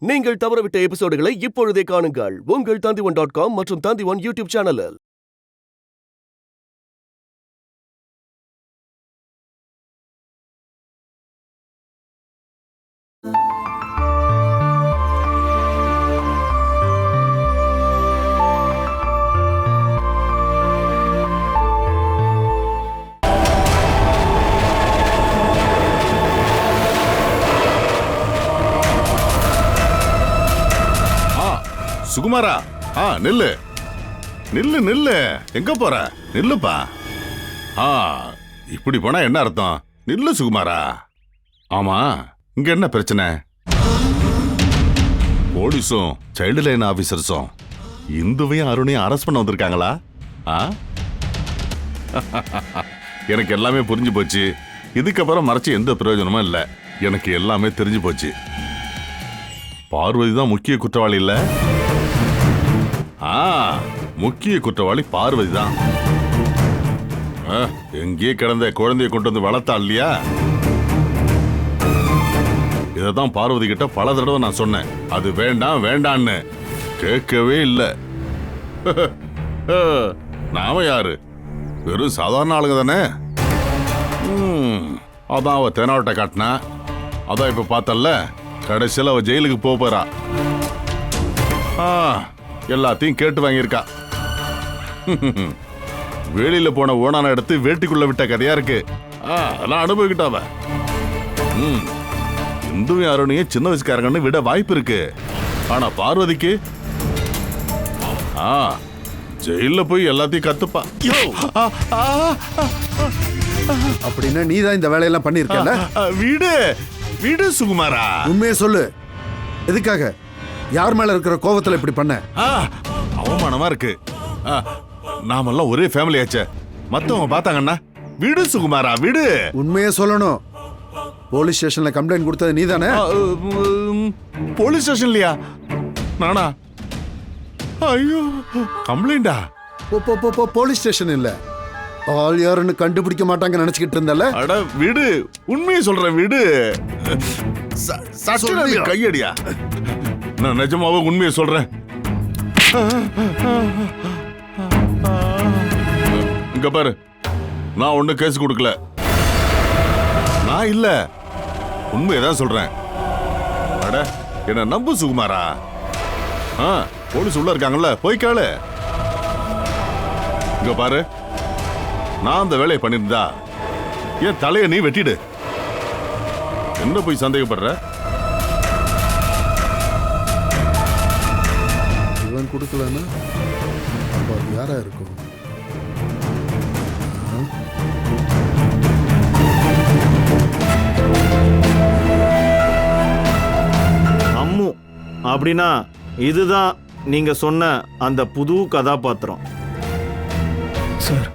நீங்கள் தவறவிட்ட எபிசோடுகளை இப்பொழுதே காணுங்கள் உங்கள் Tandivan.com மற்றும் Tandivan யூடியூப் சேனலில். சுகுமாரா, நில்லு நில்லு நில்லு. எங்க போற? நில்லுப்பா. இப்படி போனா என்ன அர்த்தம்? நில்லு சுகுமாரா. ஆமா, இங்க என்ன பிரச்சனை? போலீஸும் சைல்டு லைன் ஆபீசர்ஸும் இந்துவையும் அருணையும் அரெஸ்ட் பண்ண வந்திருக்காங்களா? எனக்கு எல்லாமே புரிஞ்சு போச்சு. இதுக்கப்புறம் மறைச்சு எந்த பிரயோஜனமும் இல்லை. எனக்கு எல்லாமே தெரிஞ்சு போச்சு. பார்வதி தான் முக்கிய குற்றவாளி இல்ல? முக்கிய குற்றவாளி பார்வதி தான். எங்கே கிடந்த குழந்தைய கொண்டு வந்து வளர்த்தா இல்லையா? இததான் பார்வதி கிட்ட பல தடவை நான் சொன்னேன். அது வேண்டாம் வேண்டான்னு கேட்கவே இல்லை. நாம யாரு? வெறும் சாதாரண ஆளுங்க தானே. அதான் அவ தெனாவட்ட காட்டினா. அதான் இப்ப பார்த்தல்ல, கடைசியில் அவ ஜெயிலுக்கு போறா. எல்லாத்தையும் கேட்டு வாங்கியிருக்கா. வெளியில போன ஓனான எடுத்து வேட்டிக்குள்ள விட்ட கதையா இருக்கு. அதெல்லாம் அனுபவிக்கிட்டாவ. இந்துவும் அருணையும் சின்ன வயசுக்காரங்கன்னு விட வாய்ப்பு இருக்கு. ஆனா பார்வதிக்கு ஜெயில போய் எல்லாத்தையும் கத்துப்பா. அப்படின்னா நீதான் இந்த வேலையெல்லாம் பண்ணிருக்கல? வீடு வீடு சுகுமாரா, உண்மையை சொல்லு. எதுக்காக? யார் மேல இருக்கிற கோவத்துல இப்படி பண்ண? அவமானமா இருக்கு. நாமெல்லாம் ஒரே ஃபேமிலி ஆச்சே. மத்தவங்க பார்த்தாங்கன்னா வீடு சுகுமாரா வீடு. உண்மையை சொல்லணும். போலீஸ் ஸ்டேஷன்ல கம்ப்ளைண்ட் கொடுத்தது நீதானே? போலீஸ் ஸ்டேஷன்லயா? நானா? ஐயோ, கம்ப்ளைண்டா? போலீஸ் ஸ்டேஷன் இல்ல. ஆள் யாருன்னு கண்டுபிடிக்க மாட்டாங்க நினைச்சுக்கிட்டு இருந்தல. அட வீடு, உண்மையை சொல்றேன் வீடு. கையடியா? நான் நிஜமாவே உண்மையை சொல்றேன். இங்க பாரு, நான் ஒண்ணு கேஸ் கொடுக்கல. நான் இல்ல, உண்மையதான் சொல்றேன். அட, என்ன நம்பு சுகுமாரா. போலீஸ் உள்ள இருக்காங்கல்ல, போய் கேளு. இங்க பாரு, நான் அந்த வேலையை பண்ணிருந்தா என் தலைய நீ வெட்டிடு. என்ன போய் சந்தேகப்படுற? இவன் கொடுக்கலன்னா யாரா இருக்கும்? அம்மு அப்படின்னா இதுதான் நீங்க சொன்ன அந்த புது கதாபாத்திரம். சார்,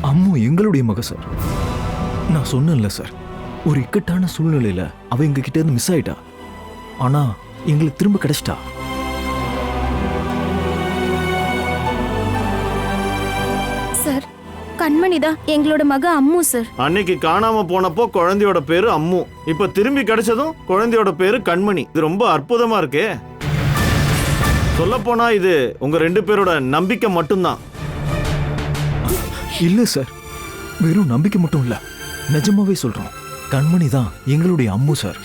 அம்மு எங்களுடைய மக சார். நான் சொன்னேன்ல சார், ஒரு இக்கட்டான சூழ்நிலையில அவ எங்க கிட்ட இருந்து மிஸ் ஆயிட்டா. ஆனா எங்களுக்கு திரும்ப கிடைச்சிட்டா. சார், கண்மணிதான் எங்களோட மக அம்மு சார். அன்னைக்கு காணாம போனப்போ குழந்தையோட பேரு அம்மு, இப்ப திரும்பி கிடைச்சதும் குழந்தையோட பேரு கண்மணி. இது ரொம்ப அற்புதமா இருக்கே. சொல்ல போனா இது உங்க ரெண்டு பேரோட நம்பிக்கை மட்டும்தான். இல்ல சார், வெறும் நம்பிக்கை மட்டும் இல்ல, நிஜமாவே சொல்றோம். கண்மணி தான் எங்களுடைய அம்மு சார்.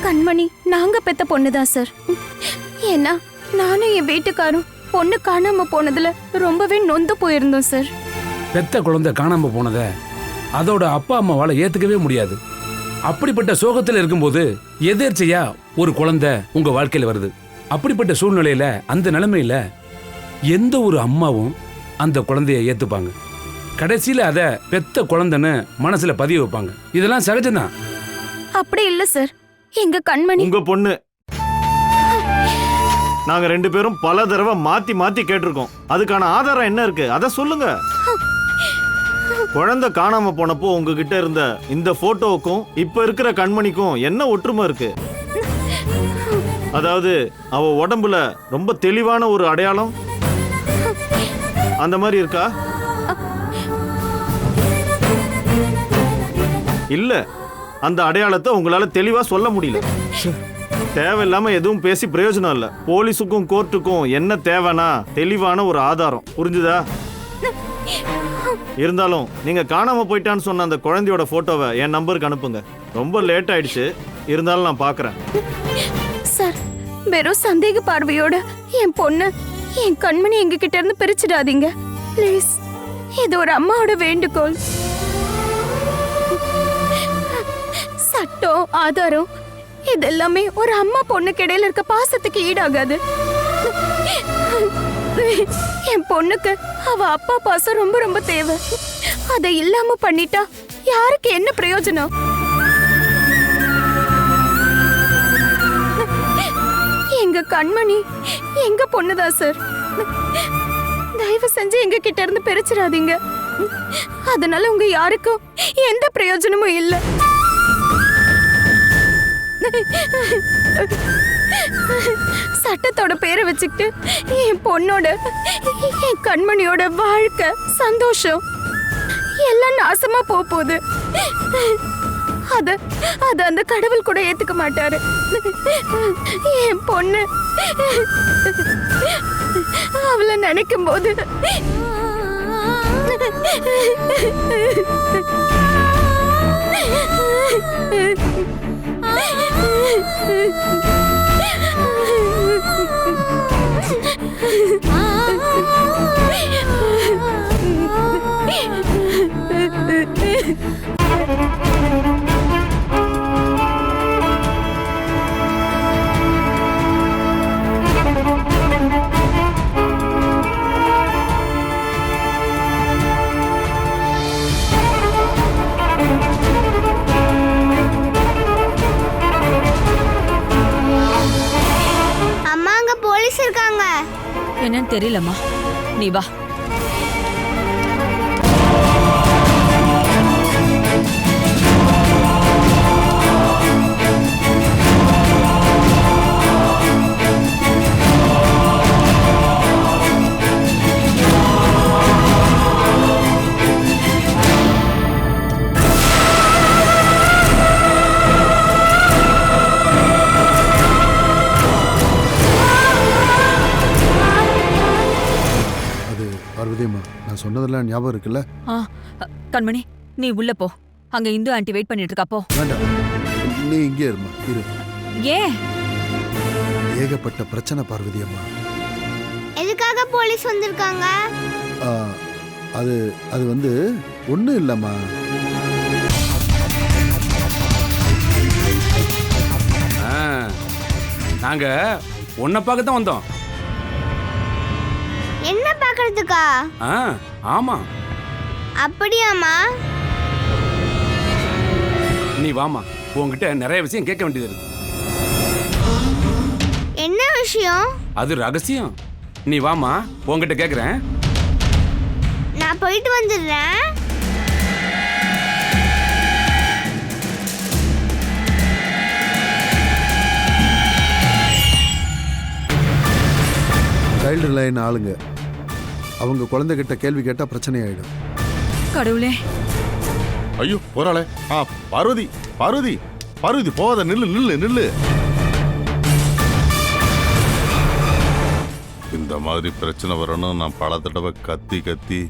கண்மணி நாங்க பெத்த பொண்ணுதான் சார். ஏன்னா நானும் என் வீட்டுக்காரும் பொண்ணு காணாம போனதுல ரொம்பவே நொந்து போயிருந்தோம் சார். பெத்த குழந்தை காணாம போனத அதோட அப்பா அம்மாவால ஏத்துக்கவே முடியாது. அப்படிப்பட்ட சோகத்துல இருக்கும்போது எதேர்ச்சையா ஒரு குழந்தை உங்க வாழ்க்கையில வருது. அப்படிப்பட்ட சூழ்நிலையில, அந்த நிலைமையில எந்த ஒரு அம்மாவும் அந்த குழந்தைய ஏத்துப்பாங்க. கடைசியில அத பெத்த குழந்தைன்னு மனசுல பதிய வைப்பாங்க. இதெல்லாம் சகஜம்தான். அப்படி இல்ல சார், எங்க கண்மணி உங்க பொண்ணு. நாங்க ரெண்டு பேரும் பல தடவை மாத்தி மாத்தி கேட்டிருக்கோம். அதுக்கான ஆதாரம் என்ன இருக்கு அத சொல்லுங்க. குழந்தை காணாம போனப்போ உங்ககிட்ட இருந்த இந்த போட்டோவுக்கும் இப்ப இருக்கிற கண்மணிக்கும் என்ன ஒற்றுமை இருக்கு? அதாவது அவ உடம்புல ரொம்ப தெளிவான ஒரு அடையாளம் அந்த மாதிரி இருக்கா? இல்ல, அந்த அடையாளத்தை உங்களால தெளிவா சொல்ல முடியல. தேவையில்லாம எதுவும் பேசி பிரயோஜனம் இல்ல. போலீஸுக்கும் கோர்ட்டுக்கும் என்ன தேவைன்னா தெளிவான ஒரு ஆதாரம். புரிஞ்சுதா? இருந்தாலும் நீங்க காணாம போயிட்டான்னு சொன்ன அந்த குழந்தையோட போட்டோவை என் நம்பருக்கு அனுப்புங்க. ரொம்ப லேட் ஆயிடுச்சு, இருந்தாலும் நான் பாக்குறேன். சார், வெறும் சந்தேக பார்வையோட என் பொண்ணு, என் கண்மணி எங்க கிட்ட இருந்து பிரிச்சிடாதீங்க ப்ளீஸ். இது ஒரு அம்மாவோட வேண்டுகோள். சட்டம், ஆதாரம் இதெல்லாமே ஒரு அம்மா பொண்ணுக்கு இடையில இருக்க பாசத்துக்கு ஈடாகாது. என் பொண்ணுக்கு அவ அப்பா பாசம் ரொம்ப ரொம்ப தேவை. அதை இல்லாம பண்ணிட்டா யாருக்கு என்ன பிரயோஜனம்? எங்க கண்மணி எங்க பொண்ணுதான் சார். தயவு செஞ்சு எங்க கிட்ட இருந்து பிரிச்சிடாதீங்க. அதனால உங்க யாருக்கும் எந்த பிரயோஜனமும் இல்லை. சட்டத்தோட பேரை வச்சுக்கிட்டு என் பொண்ணோட, என் கண்மணியோட வாழ்க்கை, சந்தோஷம் எல்லாம் நாசமா போகுது. அத அந்த கடவுள் கூட ஏத்துக்க மாட்டாரு. என் பொண்ணு அவளை நினைக்கும் போது அம்மா, அங்க போலீஸ் இருக்காங்க. என்னன்னு தெரியலம்மா, நீ வா. பார்வதியம்மா, நான் சொன்னதெல்லாம் ஞாபகம் இருக்குல்ல? கண்மணி, நீ உள்ள போ. அங்க இந்து ஆண்டி வெயிட் பண்ணிட்டு இருக்கா. போ. வேண்டாம், நீ இங்கே இருமா. இரு. ஏன்? ஏகப்பட்ட பிரச்சனை பார்வதியம்மா. எதுக்காக போலீஸ் வந்திருக்காங்க? அது வந்து ஒண்ணும் இல்லம்மா. நாங்க உன்னை பார்க்க தான் வந்தோம். என்ன பார்க்கிறதுக்கா? ஆமா. அப்படியாமா? நீ வாமா, உன்கிட்ட நிறைய விஷயம் கேட்க வேண்டியது இருக்கு. என்ன விஷயம்? அது ரகசியம். நீ வாமா, உன்கிட்ட கேக்குறேன். நான் போயிட்டு வந்துடுறேன். சைல்டு லைன் ஆளுங்க, அவங்க குழந்தைகிட்ட கேள்வி கேட்டா பிரச்சனை ஆயிடும். கடவுளே. ஐயோ போறாளே. பார்வதி பார்வதி பார்வதி, போகாத, நில்லு நில்லு நில்லு. இந்த மாதிரி பிரச்சனை வரணும் நான் பல தடவை கத்தி கத்தி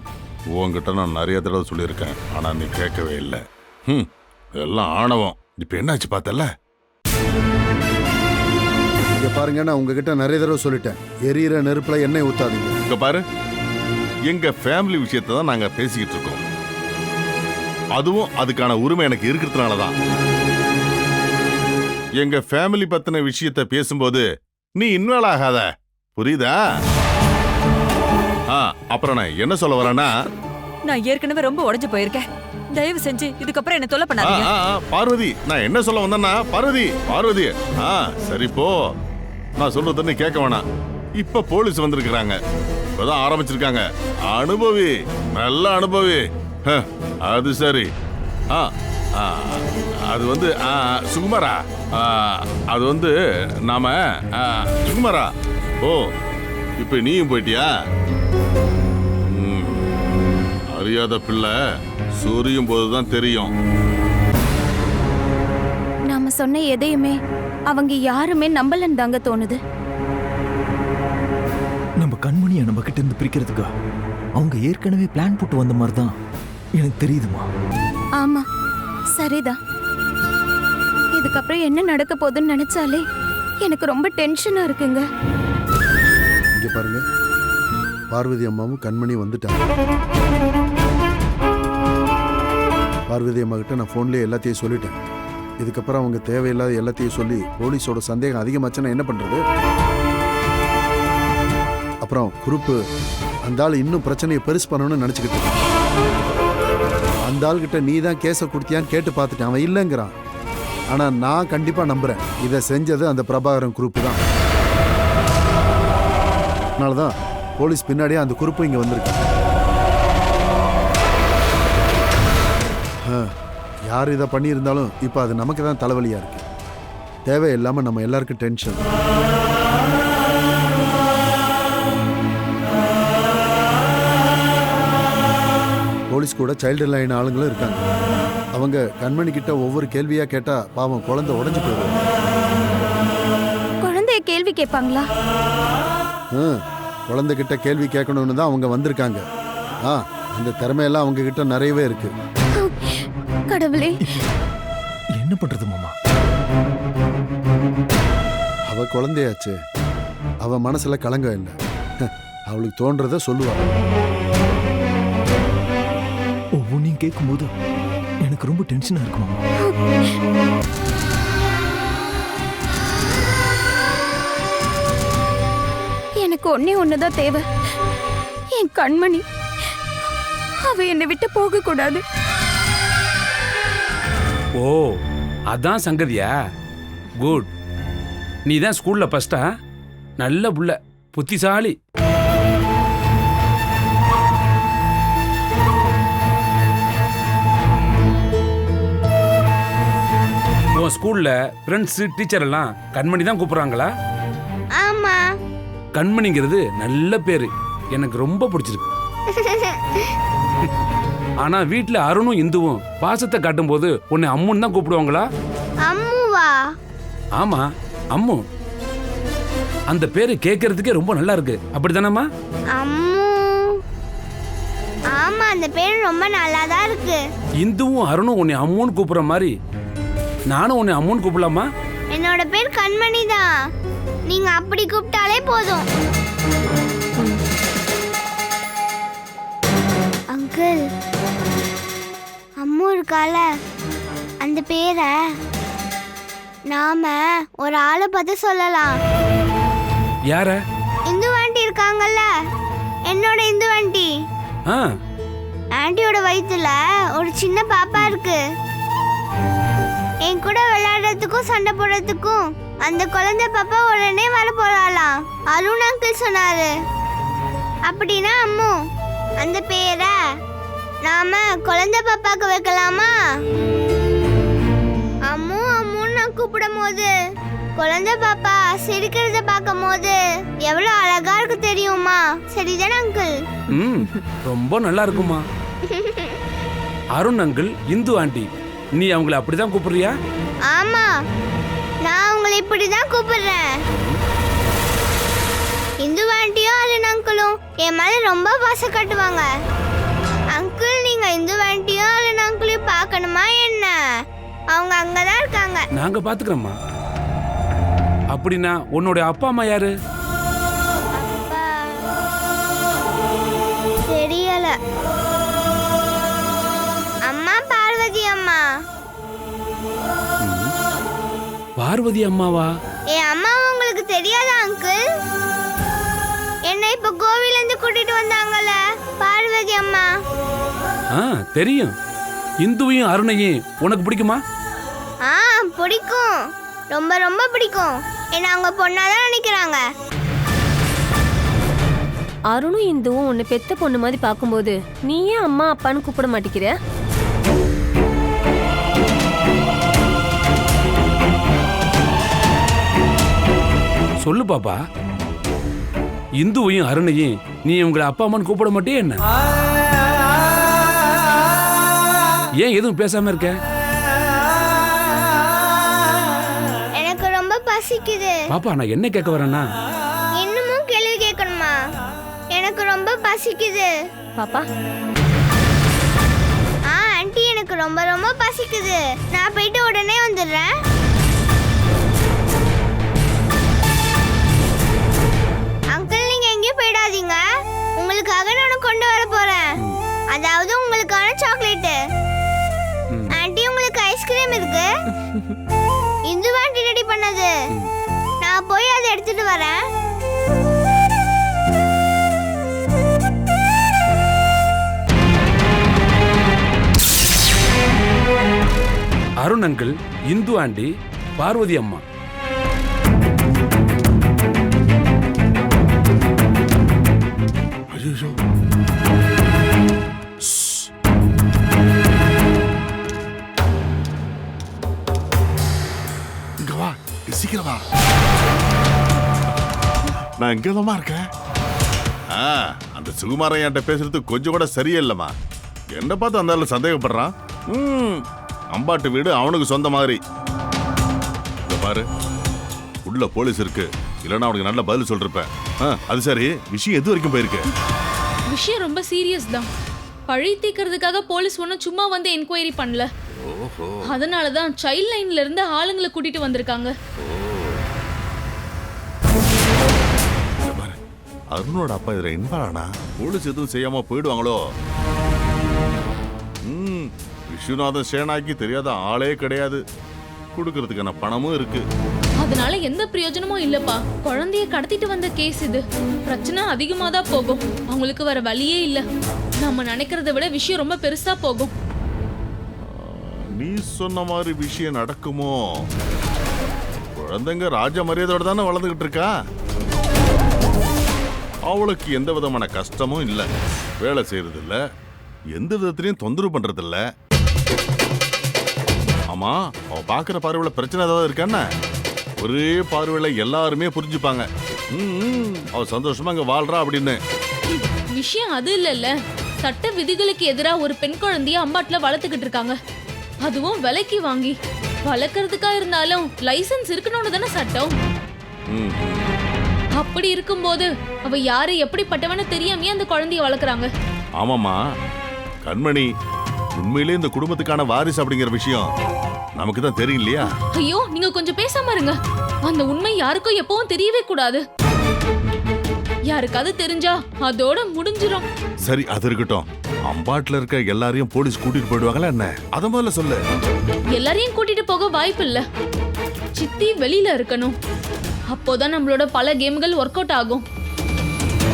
உங்ககிட்ட நான் நிறைய தடவை சொல்லியிருக்கேன். ஆனா நீ கேட்கவே இல்லை. எல்லாம் ஆணவம். இப்ப என்னாச்சு பார்த்தல? இங்க பாருங்க, நான் உங்ககிட்ட நிறைய தடவை சொல்லிட்டேன், எரியிற நெருப்புல எண்ணெய் ஊத்தாதீங்க. இங்க பாரு, எங்க ஃபேமிலி விஷயத்தை தான் நாங்க பேசிக்கிட்டு இருக்கோம். அதுவும் அதுக்கான உரிமை எனக்கு இருக்கிறதுனாலதான். எங்க ஃபேமிலி பத்தின விஷயத்தை பேசும்போது நீ இன்வால்வ் ஆகாத, புரியுதா? அப்புறம் நான் என்ன சொல்ல வரேன்னா, நான் ஏற்கனவே ரொம்ப உடைஞ்சு போயிருக்கேன். தயவு செஞ்சு இதுக்கப்புறம் என்ன தொல்லை பண்ணாதீங்க. பார்வதி, நான் என்ன சொல்ல வந்தேன்னா, பார்வதி பார்வதி, சரி போ, நான் சொல்றது நீ கேட்க வேணாம். இப்ப போலீஸ் வந்திருக்கிறாங்க, இப்பதான் ஆரம்பிச்சிருக்காங்க. அனுபவி, நல்ல அனுபவி. அது சரி. அது வந்து சுகுமாரா, அது வந்து நாம சுகுமாரா. ஓ, இப்ப நீயும் போயிட்டியா? அறியாத பிள்ளை சொரியும் போதுதான் தெரியும். நாம சொன்ன எதையுமே அவங்க யாருமே நம்பலன்னு தாங்க தோணுது. நம்ம கண்மணியை நம்ம கிட்ட இருந்து பிரிக்கிறதுக்கா அவங்க ஏற்கனவே பிளான் போட்டு வந்த மாதிரி தான் எனக்கு தெரியுதுமா. ஆமா, சரிதான். இதுக்கப்புறம் என்ன நடக்க போகுதுன்னு நினைச்சாலே எனக்கு ரொம்ப டென்ஷனா இருக்குங்க. இங்க பாருங்க, பார்வதி அம்மாவும் கண்மணி வந்துட்டாங்க. பார்வதி அம்மா கிட்ட நான் ஃபோன்லேயே எல்லாத்தையும் சொல்லிட்டேன். இதுக்கப்புறம் அவங்க தேவையில்லாத எல்லாத்தையும் சொல்லி போலீஸோட சந்தேகம் அதிகமாச்சுன்னா என்ன பண்றது? அப்புறம் குரூப்பு அந்த ஆள் இன்னும் பிரச்சனையை பெருசு பண்ணணும்னு நினச்சிக்கிட்டு அந்த ஆள்கிட்ட நீ தான் கேஸை கொடுத்தியான்னு கேட்டு பார்த்துட்டேன். அவன் இல்லைங்கிறான். ஆனால் நான் கண்டிப்பாக நம்புகிறேன் இதை செஞ்சது அந்த பிரபாகரன் குரூப்பு தான். அதனால தான் போலீஸ் பின்னாடியே அந்த குரூப்பு இங்கே வந்திருக்கு. யார் இதை பண்ணியிருந்தாலும் இப்போ அது நமக்கு தான் தலைவலியாக இருக்கு. தேவையில்லாமல் நம்ம எல்லாருக்கும் டென்ஷன். போலீஸ் கூட சைல்டு லைன் ஆளுங்களும் இருக்காங்க. அவங்க கண்மணி கிட்ட ஒவ்வொரு கேள்வியா கேட்டா பாவம் குழந்தை உடஞ்சு போயிடும். குழந்தைய கேள்வி கேட்பாங்களா? குழந்தை கிட்ட கேள்வி கேட்கணும்னு தான் அவங்க வந்திருக்காங்க. அந்த திறமையெல்லாம் அவங்க கிட்ட நிறையவே இருக்கு. கடவுளே, என்ன பண்றது மாமா? அவ குழந்தையாச்சு, அவ மனசுல கலங்கம் இல்லை. அவளுக்கு தோன்றத சொல்லுவா. ஒவ்வொன்றையும் கேட்கும்போது எனக்கு ரொம்ப டென்ஷனா இருக்கு மாமா. எனக்கு ஒன்னே ஒண்ணுதான் தேவை, என் கண்மணி. அவ என்னை விட்டு போக கூடாது. ஓ, அதான் சங்கதியா? குட். நீ தான் ஸ்கூல்ல ஃபர்ஸ்டா? நல்ல புள்ள, புத்திசாலி. உன் ஸ்கூல்ல ஃப்ரெண்ட்ஸ் டீச்சர் எல்லாம் கண்மணி தான் கூப்பிடுறாங்களா? ஆமா. கண்மணிங்கிறது நல்ல பேரு, எனக்கு ரொம்ப பிடிச்சிருக்கு. ஆனா வீட்ல அருணும் இந்துவும் பாசத்தை காட்டும் போது உன்னை அம்முன்னு தான் கூப்பிடுவாங்களா? அம்முவா? ஆமா, அம்மு. அந்த பேரு கேட்கறதுக்கே ரொம்ப நல்லா இருக்கு, அப்படிதானம்மா? அம்மு. ஆமா, அந்த பேரு ரொம்ப நல்லா தான் இருக்கு. இந்துவும் அருணும் உன்னை அம்முன்னு கூப்பிடுற மாதிரி நானும் உன்னை அம்முன்னு கூப்பிடலாமா? என்னோட பேர் கண்மணி தான். நீங்க அப்படி கூப்பிட்டாலே போதும். அங்கிள், அம்மு இருக்கால, அந்த பேரை நாம ஒரு ஆளை பார்த்து சொல்லலாம். யார? இந்து ஆண்டி இருக்காங்கல்ல, என்னோட இந்து ஆண்டி. ஆண்டியோட வயித்துல ஒரு சின்ன பாப்பா இருக்கு. என் கூட விளையாடுறதுக்கும் சண்டை போடுறதுக்கும் அந்த குழந்தை பாப்பா உடனே வர போறாளாம். அருண் அங்கிள் சொன்னாரு. அப்படின்னா அம்மு, அந்த பேரை நாம குழந்தை பாப்பாக்கு வைக்கலாமா? அம்மு அம்முன்னு நான் கூப்பிடும் போது குழந்தை பாப்பா சிரிக்கிறத பார்க்கும் போது எவ்வளவு அழகா இருக்கு தெரியுமா? சரிதானே அங்கிள்? ரொம்ப நல்லா இருக்குமா. அருண் அங்கிள், இந்து ஆண்டி, நீ அவங்கள அப்படிதான் கூப்பிடுறியா? ஆமா, நான் அவங்களை இப்படிதான் கூப்பிடுறேன். இந்து ஆண்டியும் அருண் அங்கிளும் என் மேல ரொம்ப பாசம் காட்டுவாங்க. அங்கிள், நீங்க இந்து ஆண்டியும் அருண் அங்கிளையும் பார்க்கணுமா என்ன? அவங்க அங்கதான் இருக்காங்க. நாங்க பாத்துக்கிறோம்மா. அப்படின்னா உன்னோட அப்பா அம்மா யாரு? அப்பா தெரியல. அம்மா பார்வதி அம்மா. பார்வதி அம்மாவா? என் அம்மா உங்களுக்கு தெரியாதா அங்கிள்? என்னை இப்ப கோவில இருந்து கூட்டிட்டு வந்தாங்கல்ல, பார்வதி அம்மா. தெரியும். இந்துவையும் அருணையும் உனக்கு பிடிக்குமா? பிடிக்கும், ரொம்ப ரொம்ப பிடிக்கும். என்ன அவங்க பொண்ணாதான் நினைக்கிறாங்க. அருணும் இந்துவும் உன்னை பெத்த பொண்ணு மாதிரி பார்க்கும்போது நீ ஏன் அம்மா அப்பான்னு கூப்பிட மாட்டேங்கிற? சொல்லு பாப்பா. இந்துவையும் அருணையும் நீ உங்களை அப்பா அம்மான்னு கூப்பிட மாட்டே என்ன? ஏன் எதுவும் பேசாம இருக்க? பசிக்குது. பாப்பா நான் என்ன கேட்க வரேன்னா, இன்னமும் கேள்வி கேட்கணுமா? எனக்கு ரொம்ப பசிக்குது. பாப்பா ஆண்டி எனக்கு ரொம்ப ரொம்ப பசிக்குது. நான் போயிட்டு உடனே வந்துடுறேன். அங்கிள் நீங்க எங்கேயும் போயிடாதீங்க. உங்களுக்காக நான் கொண்டு வர போறேன். அதாவது உங்களுக்கான சாக்லேட். ஆண்டி உங்களுக்கு ஐஸ்கிரீம் இருக்கு. இந்து ஆண்டி ரெடி பண்ணது. நான் போய் அதை எடுத்துட்டு வரேன். அருண் அங்கிள், இந்து ஆண்டி, பார்வதி அம்மா. ஐயோ இங்க வா, சீக்கிரம் வா. நான் இங்கதாம்மா இருக்கேன். அந்த சுகுமாரன் என்கிட்ட பேசுறது கொஞ்சம் கூட சரியில்லைம்மா. என்ன பார்த்து அந்த ஆளு சந்தேகப்படுறான். அம்பாட்டு வீடு அவனுக்கு சொந்த மாதிரி. இங்க பாரு, உள்ள போலீஸ் இருக்கு. இல்லைன்னா அவனுக்கு நல்ல பதில் சொல்லிருப்பேன். அது சரி, விஷயம் எது வரைக்கும் போயிருக்கு? விஷயம் ரொம்ப சீரியஸ் தான். பழி தீக்கிறதுக்காக போலீஸ் ஒன்றும் சும்மா வந்து என்கொயரி பண்ணல. அதனால தான் சைல்ட் லைன்ல இருந்து ஆளுங்களை கூட்டிட்டு வந்திருக்காங்க. அருணோட அப்பா இதுல இன்வால்வ். போலீஸ் எதுவும் செய்யாம போயிடுவாங்களோ? விஸ்வநாதன் சேனாக்கி தெரியாத ஆளே கிடையாது. கொடுக்கறதுக்கான பணமும் இருக்கு. அதனால எந்த பிரயோஜனமும் இல்லப்பா. குழந்தைய கடத்திட்டு வந்த கேஸ் இது. பிரச்சனை அதிகமா தான் போகும். அவங்களுக்கு வர வழியே இல்ல. நம்ம நினைக்கிறத விட விஷயம் ரொம்ப பெருசா போகும். நீ சொன்ன மாதிரி விஷயம் நடக்குமோ? குழந்தைங்க ராஜ மரியாதையோட தானே வளர்ந்துகிட்டு இருக்கா. அவளுக்கு எந்த விதமான கஷ்டமும் இல்ல. வேலை செய்யறது இல்ல, எந்த விதத்திலையும் தொந்தரவு பண்றது இல்ல. ஆமா, அவ பாக்குற பார்வையில பிரச்சனை ஏதாவது இருக்கான்னு ஒரே பார்வையில எல்லாருமே புரிஞ்சுப்பாங்க. அவ சந்தோஷமா அங்க வாழ்றா அப்படின்னு. விஷயம் அது இல்லல்ல. சட்ட விதிகளுக்கு எதிரா ஒரு பெண் குழந்தைய அம்பாட்டுல வளர்த்துக்கிட்டு இருக்காங்க. அதுவும் விலைக்கு வாங்கி. வளர்க்கறதுக்கா இருந்தாலும் லைசன்ஸ் இருக்கணும்னு தானே சட்டம். அப்படி இருக்கும்போது அவ யாரு எப்படிப்பட்டவன்னு தெரியாமையே அந்த குழந்தைய வளர்க்குறாங்க. ஆமாமா கண்மணி, உண்மையிலே இந்த குடும்பத்துக்கான வாரிசு அப்படிங்கிற விஷயம் நமக்கு தான் தெரியும் இல்லையா? ஐயோ, நீங்க கொஞ்சம் பேசாம இருங்க. அந்த உண்மை யாருக்கும் எப்பவும் தெரியவே கூடாது. யாருக்காவது தெரிஞ்சா அதோட முடிஞ்சிரும். சரி, அது இருக்கட்டும். அம்பாட்டுல இருக்க எல்லாரையும் போலீஸ் கூட்டிட்டு போயிடுவாங்களா என்ன? அத முதல்ல சொல்லு. எல்லாரையும் கூட்டிட்டு போக வாய்ப்பு இல்ல. சித்தி வெளியில இருக்கணும். அப்போதான் நம்மளோட பல கேம்கள் ஒர்க் அவுட் ஆகும்.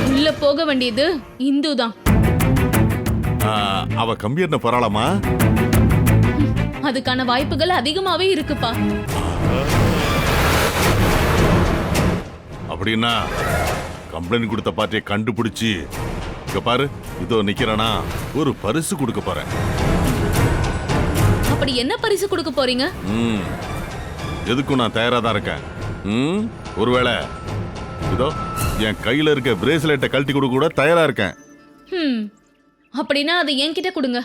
உள்ள போக வேண்டியது இந்து தான். அவ கம்பியர்ன போறாளாமா? அதுக்கான வாய்ப்புகள் அதிகமாவே இருக்குப்பா. அப்படின்னா கம்ப்ளைண்ட் கொடுத்த பார்ட்டியை கண்டுபிடிச்சு இங்க பாரு, இதோ நிக்கிறானா, ஒரு பரிசு கொடுக்க போறேன். அப்படி என்ன பரிசு கொடுக்க போறீங்க? எதுக்கும் நான் தயாரா தான் இருக்கேன். ஒருவேளை இதோ என் கையில இருக்க பிரேஸ்லெட்டை கழட்டி கொடுக்க கூட தயாரா இருக்கேன். அப்படின்னா அதை என்கிட்ட கொடுங்க.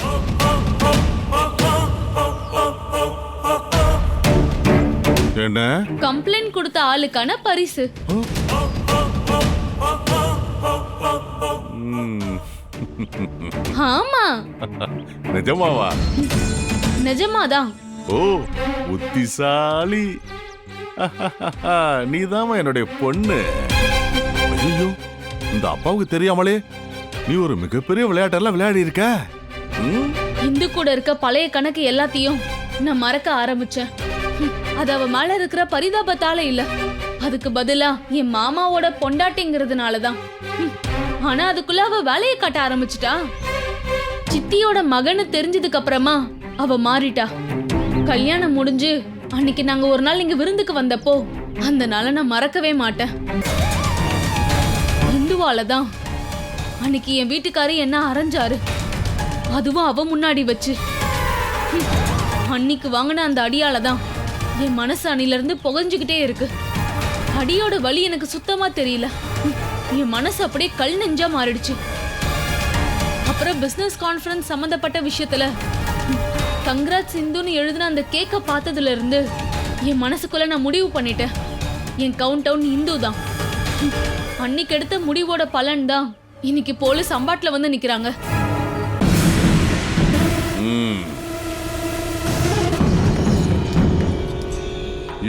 என்ன? கம்ப்ளைண்ட் கொடுத்த ஆளுக்கான பரிசு. ஆமா. நிஜமாவா? நிஜமாதான். ஓ, புத்திசாலி. நீதாமா என்னுடைய பொண்ணு. ஐயோ, இந்த அப்பாவுக்கு தெரியாமலே நீ ஒரு மிகப்பெரிய விளையாட்டெல்லாம் விளையாடி இருக்க. இந்து கூட இருக்க பழைய கணக்கு எல்லாத்தையும் நான் மறக்க ஆரம்பிச்சேன். அது அவ மேல இருக்கிற பரிதாபத்தால இல்ல, அதுக்கு பதிலா என் மாமாவோட பொண்டாட்டிங்கிறதுனாலதான். ஆனா அதுக்குள்ள அவ வேலையை காட்ட ஆரம்பிச்சிட்டா. சித்தியோட மகன்னு தெரிஞ்சதுக்கு அப்புறமா அவ மாறிட்டா. கல்யாணம் முடிஞ்சு அன்னைக்கு நாங்க ஒரு நாள் இங்க விருந்துக்கு வந்தப்போ அந்த நாளை நான் மறக்கவே மாட்டேன். இந்துவாலதான் அன்னைக்கு என் வீட்டுக்காரி என்ன அரைஞ்சாரு, அதுவும் அவ முன்னாடி வச்சு. அன்னைக்கு வாங்கின அந்த அடியால தான் என் மனசு அணில இருந்து புகஞ்சுக்கிட்டே இருக்கு. அடியோட வலி எனக்கு சுத்தமா தெரியல. என் மனசு அப்படியே கல் நெஞ்சா மாறிடுச்சு. அப்புறம் பிசினஸ் கான்ஃபரன்ஸ் சம்பந்தப்பட்ட விஷயத்துல கங்க்ராட் சிந்துன்னு எழுதின அந்த கேக்க பார்த்ததுல இருந்து என் மனசுக்குள்ள நான் முடிவு பண்ணிட்டேன், என் கவுண்ட் டவுன் இந்து தான். அன்னைக்கு எடுத்த முடிவோட பலன் தான் இன்னைக்கு போலீஸ் அம்பாட்ல வந்து நிக்கிறாங்க.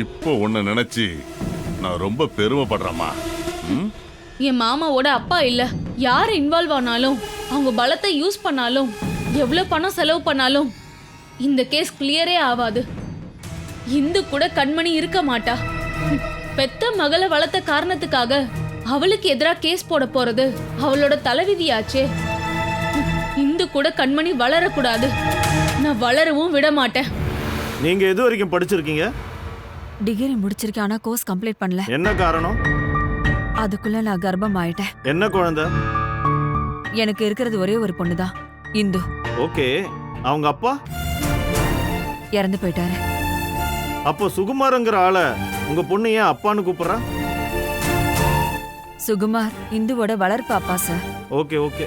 இப்போ உன்னை நினைச்சு நான் ரொம்ப பெருமைப்படுறேம்மா. என் மாமாவோட அப்பா இல்ல, யார் இன்வால்வ் ஆனாலும், அவங்க பலத்தை யூஸ் பண்ணாலும், எவ்வளவு பணம் செலவு பண்ணாலும் இந்த கேஸ் கிளியரே ஆகாது. இந்து கூட கண்மணி இருக்க மாட்டா. பெத்த மகளை வளர்த்த காரணத்துக்காக அவளுக்கு எதிராக கேஸ் போட போறது அவளோட தலைவிதியாச்சே. இந்து கூட கண்மணி வளரக்கூடாது. நான் வளரவும் விட மாட்டேன். நீங்க எது வரைக்கும் படிச்சிருக்கீங்க? டிகிரி முடிச்சிருக்கேன், ஆனா கோர்ஸ் கம்ப்ளீட் பண்ணல. என்ன காரணம்? அதுக்குள்ள நான் கர்ப்பம் ஆயிட்டேன். என்ன குழந்தை? எனக்கு இருக்கிறது ஒரே ஒரு பொண்ணுதான், இந்து. ஓகே, அவங்க அப்பா இறந்து போயிட்டாரு. அப்போ சுகுமார்ங்கிற ஆளை உங்க பொண்ணு ஏன் அப்பான்னு கூப்பிடுறா? சுகுமார் இந்துவோட வளர்ப்பு அப்பா சார். ஓகே ஓகே,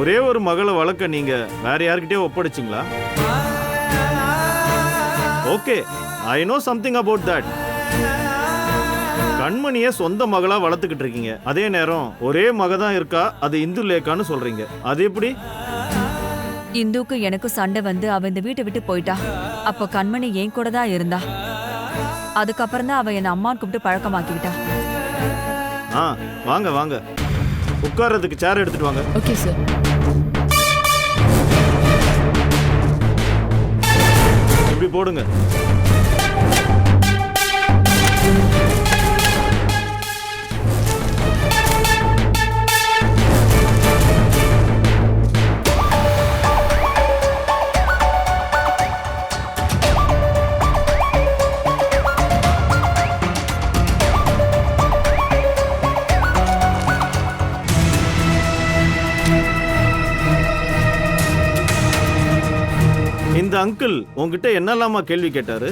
ஒரே ஒரு மகளை வளர்க்க நீங்க வேற யார்கிட்டயே ஒப்படைச்சிங்களா? Okay, I know something about that. கண்மணியை சொந்த மகளா வளர்த்துக்கிட்டு இருக்கீங்க, அதே நேரம் ஒரே மக தான் இருக்கா, அது இந்து லேக்கான்னு சொல்றீங்க. அது எப்படி? இந்துக்கு எனக்கும் சண்டை வந்து அவ இந்த வீட்டை விட்டு போயிட்டா. அப்போ கண்மணி என் கூட தான் இருந்தா. அதுக்கப்புறம் தான் அவ என்னை அம்மான்னு கூப்பிட்டு பழக்கமாக்கிக்கிட்டா. வாங்க வாங்க, உட்கார்றதுக்கு சேர் எடுத்துட்டு வாங்க. Okay sir. இப்படி போடுங்க. இந்த அங்கிள் உங்ககிட்ட என்னெல்லாமா கேள்வி கேட்டாரு?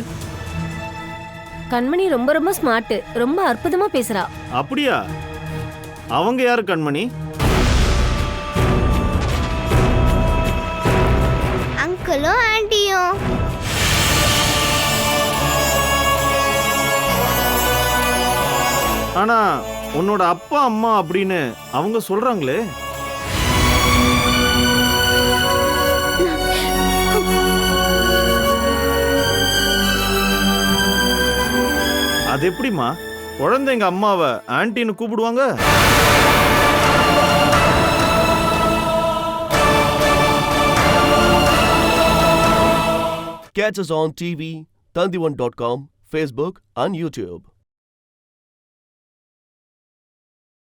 கண்மணி ரொம்ப ரொம்ப ஸ்மார்ட், ரொம்ப அற்புதமா பேசுறா. அப்படியா? அவங்க யாரு கண்மணி? அங்கிளும் ஆண்டியும். ஆனா உன்னோட அப்பா அம்மா அப்படின்னு அவங்க சொல்றாங்களே. அது எப்படிமா குழந்தைங்க அம்மாவை ஆன்ட்டின்னு கூப்பிடுவாங்க? Catch us on TV, Tandivan.com, Facebook and YouTube.